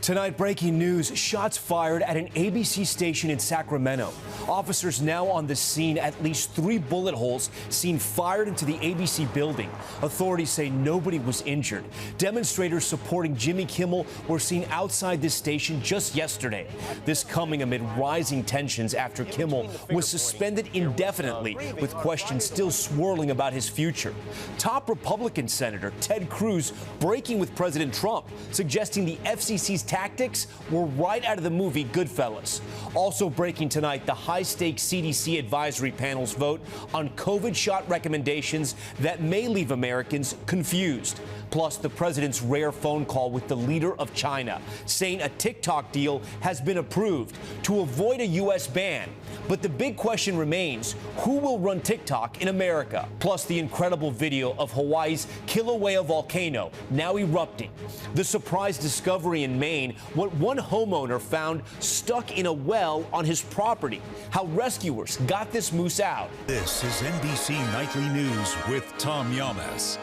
Tonight, breaking news, shots fired at an ABC station in Sacramento. Officers now on the scene, at least 3 bullet holes seen fired into the ABC building. Authorities say nobody was injured. Demonstrators supporting Jimmy Kimmel were seen outside this station just yesterday. This coming amid rising tensions after Kimmel was suspended indefinitely, with questions still swirling about his future. Top Republican Senator Ted Cruz breaking with President Trump, suggesting the FCC's tactics were right out of the movie Goodfellas. Also breaking tonight, the high-stakes CDC advisory panel's vote on COVID shot recommendations that may leave Americans confused. Plus, the president's rare phone call with the leader of China, saying a TikTok deal has been approved to avoid a U.S. ban. But the big question remains, who will run TikTok in America? Plus, the incredible video of Hawaii's Kiluaea volcano now erupting. The surprise discovery in Maine, what one homeowner found stuck in a well on his property. How rescuers got this moose out. This is NBC Nightly News with Tom Yamas.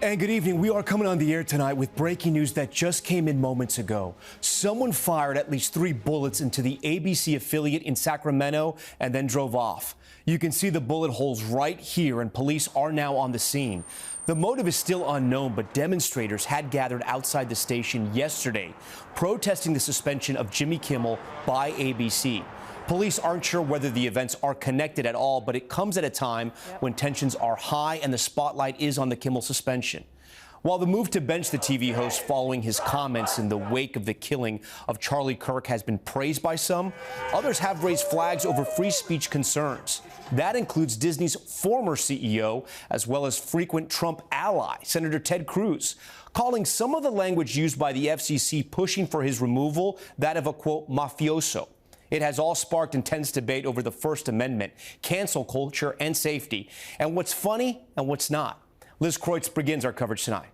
And good evening. We are coming on the air tonight with breaking news that just came in moments ago. Someone fired at least 3 bullets into the ABC affiliate in Sacramento and then drove off. You can see the bullet holes right here, and police are now on the scene. The motive is still unknown, but demonstrators had gathered outside the station yesterday, protesting the suspension of Jimmy Kimmel by ABC. Police aren't sure whether the events are connected at all, but it comes at a time when tensions are high and the spotlight is on the Kimmel suspension. While the move to bench the TV host following his comments in the wake of the killing of Charlie Kirk has been praised by some, others have raised flags over free speech concerns. That includes Disney's former CEO, as well as frequent Trump ally, Senator Ted Cruz, calling some of the language used by the FCC pushing for his removal that of a, quote, mafioso. It has all sparked intense debate over the First Amendment, cancel culture, and safety, and what's funny and what's not. Liz Kreutz begins our coverage tonight.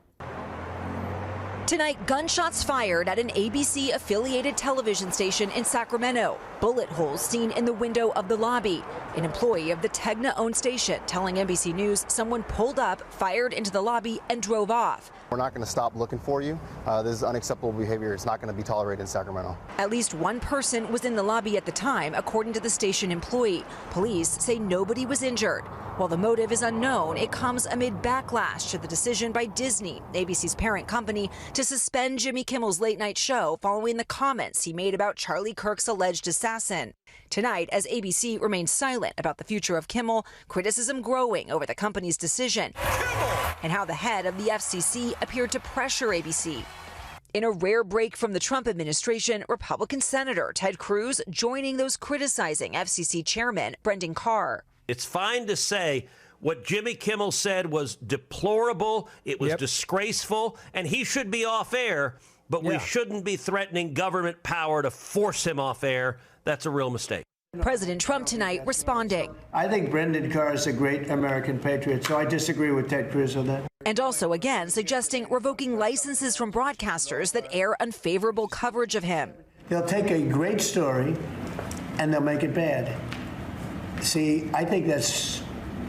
Tonight, gunshots fired at an ABC-affiliated television station in Sacramento. Bullet holes seen in the window of the lobby. An employee of the Tegna-owned station telling NBC News someone pulled up, fired into the lobby, and drove off. We're not going to stop looking for you. This is unacceptable behavior. It's not going to be tolerated in Sacramento. At least one person was in the lobby at the time, according to the station employee. Police say nobody was injured. While the motive is unknown, it comes amid backlash to the decision by Disney, ABC's parent company, to suspend Jimmy Kimmel's late-night show following the comments he made about Charlie Kirk's alleged assassin. Tonight, as ABC remains silent about the future of Kimmel, criticism growing over the company's decision and how the head of the FCC appeared to pressure ABC. In a rare break from the Trump administration, Republican Senator Ted Cruz joining those criticizing FCC Chairman Brendan Carr. It's fine to say what Jimmy Kimmel said was deplorable, it was disgraceful, and he should be off air, but we shouldn't be threatening government power to force him off air. That's a real mistake. President Trump tonight responding. I think Brendan Carr is a great American patriot, so I disagree with Ted Cruz on that. And also again suggesting revoking licenses from broadcasters that air unfavorable coverage of him. They'll take a great story and they'll make it bad. See, I think that's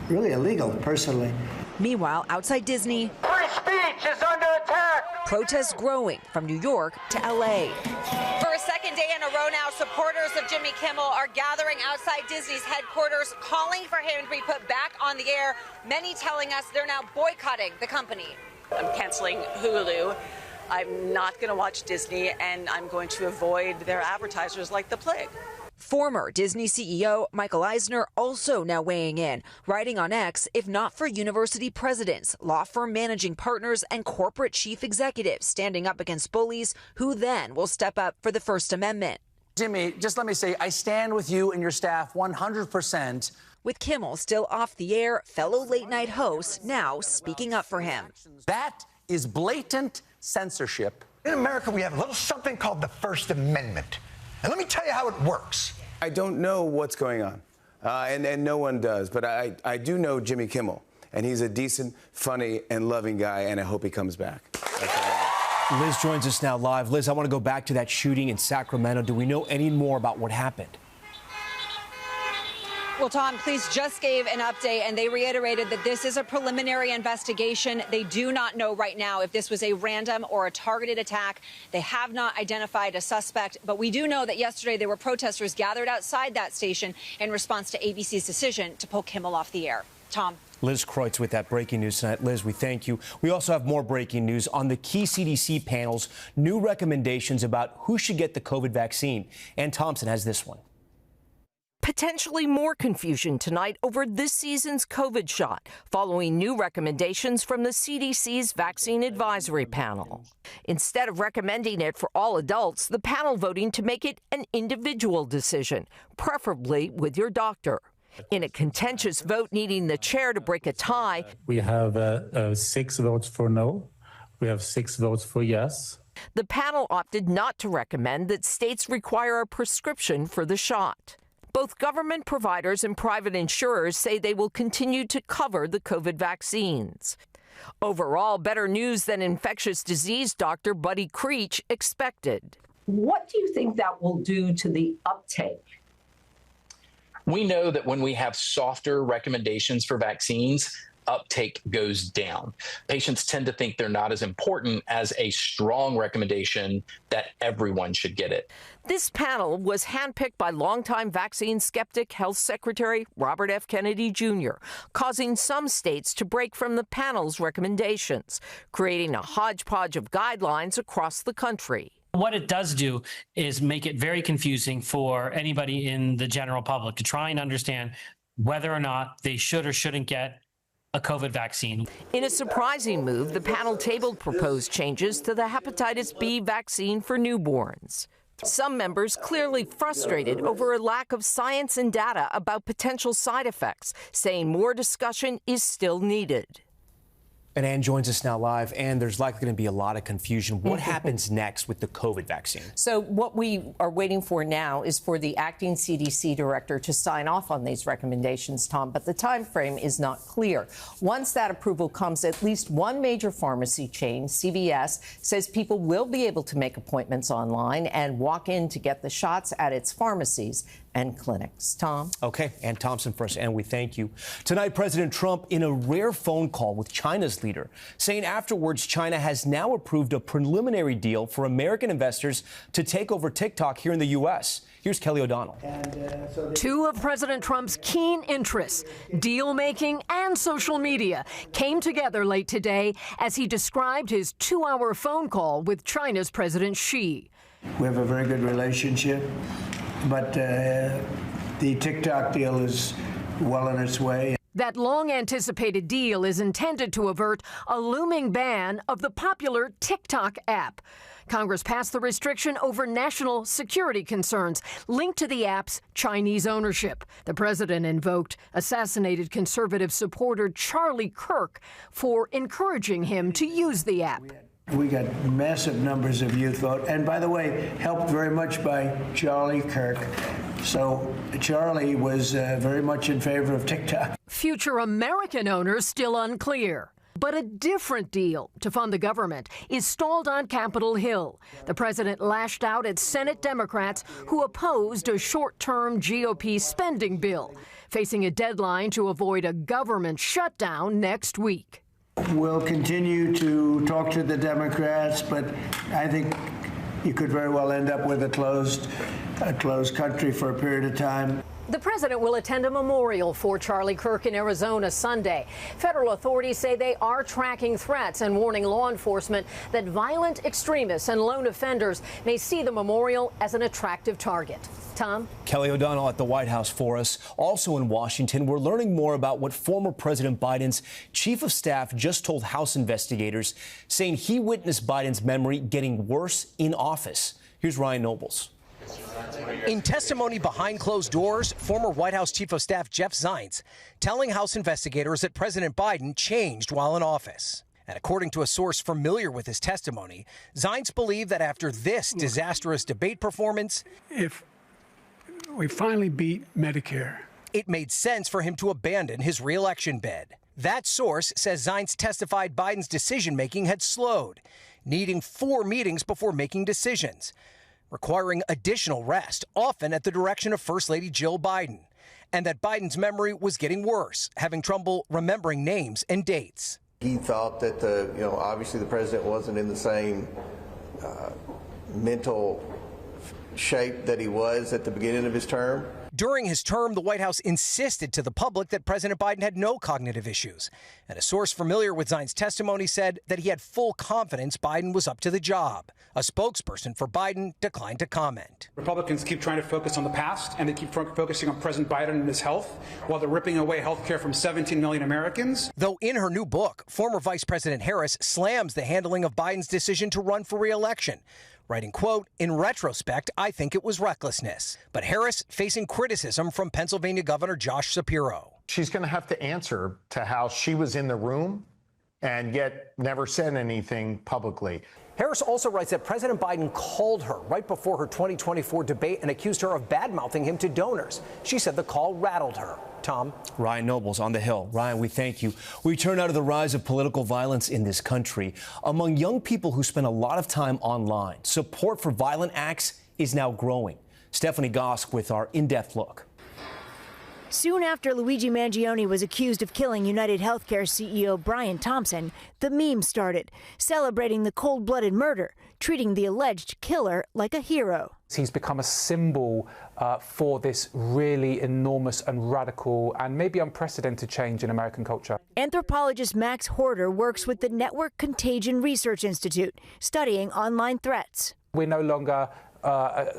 really illegal, personally. Meanwhile, outside Disney, free speech is under attack. Protests growing from New York to L.A. For a second day in a row now, supporters of Jimmy Kimmel are gathering outside Disney's headquarters, calling for him to be put back on the air. Many telling us they're now boycotting the company. I'm canceling Hulu. I'm not going to watch Disney, and I'm going to avoid their advertisers like the plague. Former Disney CEO Michael Eisner also now weighing in, writing on X, if not for university presidents, law firm managing partners, and corporate chief executives standing up against bullies, who then will step up for the First Amendment. Jimmy, just let me say, I stand with you and your staff 100%. With Kimmel still off the air, fellow late-night hosts now speaking up for him. That is blatant censorship. In America, we have a little something called the First Amendment. And let me tell you how it works. I don't know what's going on, and no one does, but I do know Jimmy Kimmel, and he's a decent, funny, and loving guy, and I hope he comes back. Liz joins us now live. Liz, I want to go back to that shooting in Sacramento. Do we know any more about what happened? Well, Tom, police just gave an update, and they reiterated that this is a preliminary investigation. They do not know right now if this was a random or a targeted attack. They have not identified a suspect, but we do know that yesterday there were protesters gathered outside that station in response to ABC's decision to pull Kimmel off the air. Tom. Liz Kreutz with that breaking news tonight. Liz, we thank you. We also have more breaking news on the key CDC panel's new recommendations about who should get the COVID vaccine. Ann Thompson has this one. Potentially more confusion tonight over this season's COVID shot, following new recommendations from the CDC's Vaccine Advisory Panel. Instead of recommending it for all adults, the panel voting to make it an individual decision, preferably with your doctor. In a contentious vote needing the chair to break a tie, we have 6 votes for no. We have 6 votes for yes. The panel opted not to recommend that states require a prescription for the shot. Both government providers and private insurers say they will continue to cover the COVID vaccines. Overall, better news than infectious disease doctor Buddy Creech expected. What do you think that will do to the uptake? We know that when we have softer recommendations for vaccines, uptake goes down. Patients tend to think they're not as important as a strong recommendation that everyone should get it. This panel was handpicked by longtime vaccine skeptic Health Secretary Robert F. Kennedy Jr., causing some states to break from the panel's recommendations, creating a hodgepodge of guidelines across the country. What it does do is make it very confusing for anybody in the general public to try and understand whether or not they should or shouldn't get a COVID vaccine. In a surprising move, the panel tabled proposed changes to the hepatitis B vaccine for newborns. Some members clearly frustrated over a lack of science and data about potential side effects, saying more discussion is still needed. And Ann joins us now live. And there's likely going to be a lot of confusion. What happens next with the COVID vaccine? So what we are waiting for now is for the acting CDC director to sign off on these recommendations, Tom, but the time frame is not clear. Once that approval comes, at least one major pharmacy chain, CVS, says people will be able to make appointments online and walk in to get the shots at its pharmacies and clinics. Tom? Okay, Ann Thompson for us, and we thank you. Tonight, President Trump in a rare phone call with China's leader, saying afterwards China has now approved a preliminary deal for American investors to take over TikTok here in the U.S. Here's Kelly O'Donnell. Two of President Trump's keen interests, deal-making and social media, came together late today as he described his 2-hour phone call with China's President Xi. We have a very good relationship, but the TikTok deal is well on its way. That long-anticipated deal is intended to avert a looming ban of the popular TikTok app. Congress passed the restriction over national security concerns linked to the app's Chinese ownership. The president invoked assassinated conservative supporter Charlie Kirk for encouraging him to use the app. We got massive numbers of youth vote, and by the way, helped very much by Charlie Kirk. So Charlie was very much in favor of TikTok. Future American owners still unclear. But a different deal to fund the government is stalled on Capitol Hill. The president lashed out at Senate Democrats who opposed a short-term GOP spending bill, facing a deadline to avoid a government shutdown next week. We'll continue to talk to the Democrats, but I think you could very well end up with a closed country for a period of time. The president will attend a memorial for Charlie Kirk in Arizona Sunday. Federal authorities say they are tracking threats and warning law enforcement that violent extremists and lone offenders may see the memorial as an attractive target. Tom? Kelly O'Donnell at the White House for us. Also in Washington, we're learning more about what former President Biden's chief of staff just told House investigators, saying he witnessed Biden's memory getting worse in office. Here's Ryan Nobles. In testimony behind closed doors, former White House Chief of Staff Jeff Zients telling House investigators that President Biden changed while in office. And according to a source familiar with his testimony, Zients believed that after this disastrous debate performance, if we finally beat Medicare, it made sense for him to abandon his re-election bid. That source says Zients testified Biden's decision-making had slowed, needing 4 meetings before making decisions, requiring additional rest, often at the direction of First Lady Jill Biden, and that Biden's memory was getting worse, having trouble remembering names and dates. He thought that obviously the president wasn't in the same mental shape that he was at the beginning of his term. During his term, the White House insisted to the public that President Biden had no cognitive issues. And a source familiar with Zients' testimony said that he had full confidence Biden was up to the job. A spokesperson for Biden declined to comment. Republicans keep trying to focus on the past, and they keep focusing on President Biden and his health, while they're ripping away health care from 17 million Americans. Though in her new book, former Vice President Harris slams the handling of Biden's decision to run for re-election, writing, quote, "In retrospect, I think it was recklessness." But Harris facing criticism from Pennsylvania Governor Josh Shapiro. She's going to have to answer to how she was in the room and yet never said anything publicly. Harris also writes that President Biden called her right before her 2024 debate and accused her of bad-mouthing him to donors. She said the call rattled her. Tom? Ryan Nobles on the Hill. Ryan, we thank you. We turn now to the rise of political violence in this country. Among young people who spend a lot of time online, support for violent acts is now growing. Stephanie Gosk with our in-depth look. Soon after Luigi Mangione was accused of killing United Healthcare CEO Brian Thompson, the meme started, celebrating the cold-blooded murder, treating the alleged killer like a hero. He's become a symbol for this really enormous and radical and maybe unprecedented change in American culture. Anthropologist Max Horder works with the Network Contagion Research Institute, studying online threats. We're no longer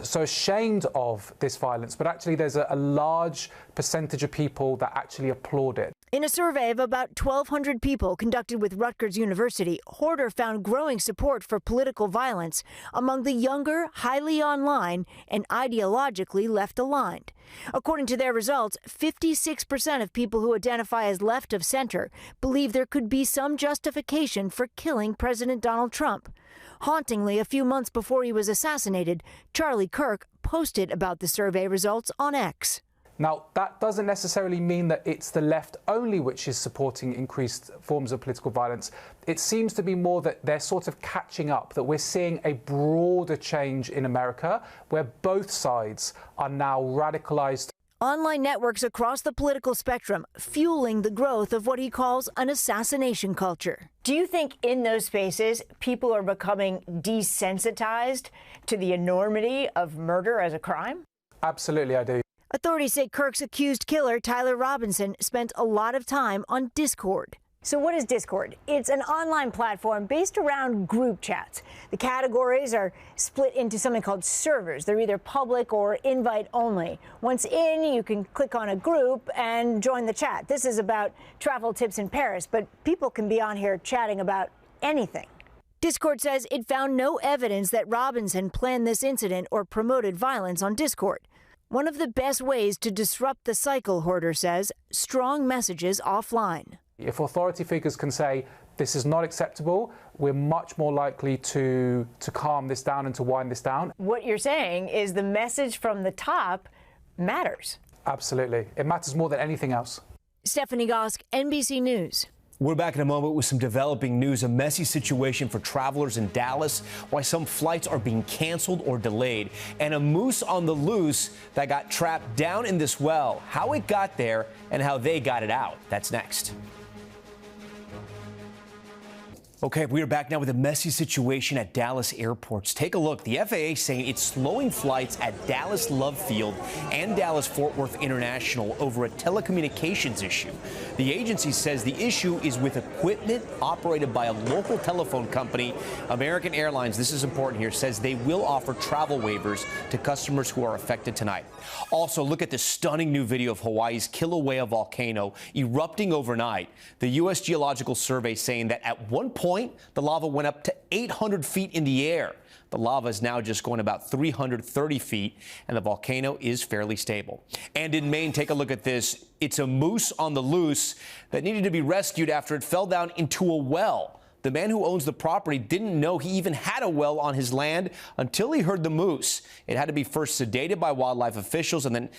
so ashamed of this violence, but actually there's a large percentage of people that actually applaud it. In a survey of about 1,200 people conducted with Rutgers University, Horder found growing support for political violence among the younger, highly online, and ideologically left-aligned. According to their results, 56% of people who identify as left of center believe there could be some justification for killing President Donald Trump. Hauntingly, a few months before he was assassinated, Charlie Kirk posted about the survey results on X. Now, that doesn't necessarily mean that it's the left only which is supporting increased forms of political violence. It seems to be more that they're sort of catching up, that we're seeing a broader change in America where both sides are now radicalized. Online networks across the political spectrum fueling the growth of what he calls an assassination culture. Do you think in those spaces people are becoming desensitized to the enormity of murder as a crime? Absolutely, I do. Authorities say Kirk's accused killer, Tyler Robinson, spent a lot of time on Discord. So what is Discord? It's an online platform based around group chats. The categories are split into something called servers. They're either public or invite only. Once in, you can click on a group and join the chat. This is about travel tips in Paris, but people can be on here chatting about anything. Discord says it found no evidence that Robinson planned this incident or promoted violence on Discord. One of the best ways to disrupt the cycle, Horder says, strong messages offline. If authority figures can say this is not acceptable, we're much more likely to calm this down and to wind this down. What you're saying is the message from the top matters. Absolutely. It matters more than anything else. Stephanie Gosk, NBC News. We're back in a moment with some developing news, a messy situation for travelers in Dallas, why some flights are being canceled or delayed, and a moose on the loose that got trapped down in this well, how it got there and how they got it out. That's next. Okay, we are back now with a messy situation at Dallas airports. Take a look. The FAA saying it's slowing flights at Dallas Love Field and Dallas Fort Worth International over a telecommunications issue. The agency says the issue is with equipment operated by a local telephone company. American Airlines, this is important here, says they will offer travel waivers to customers who are affected tonight. Also, look at this stunning new video of Hawaii's Kiluaea volcano erupting overnight. The U.S. Geological Survey saying that at one point, the lava went up to 800 feet in the air. The lava is now just going about 330 feet, and the volcano is fairly stable. And in Maine, take a look at this. It's a moose on the loose that needed to be rescued after it fell down into a well. The man who owns the property didn't know he even had a well on his land until he heard the moose. It had to be first sedated by wildlife officials and then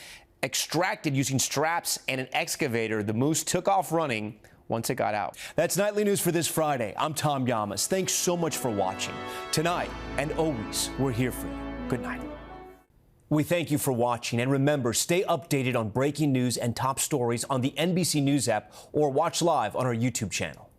extracted using straps and an excavator. The moose took off running once it got out. That's Nightly News for this Friday. I'm Tom Llamas. Thanks so much for watching. Tonight and always, we're here for you. Good night. We thank you for watching, and remember, stay updated on breaking news and top stories on the NBC News app or watch live on our YouTube channel.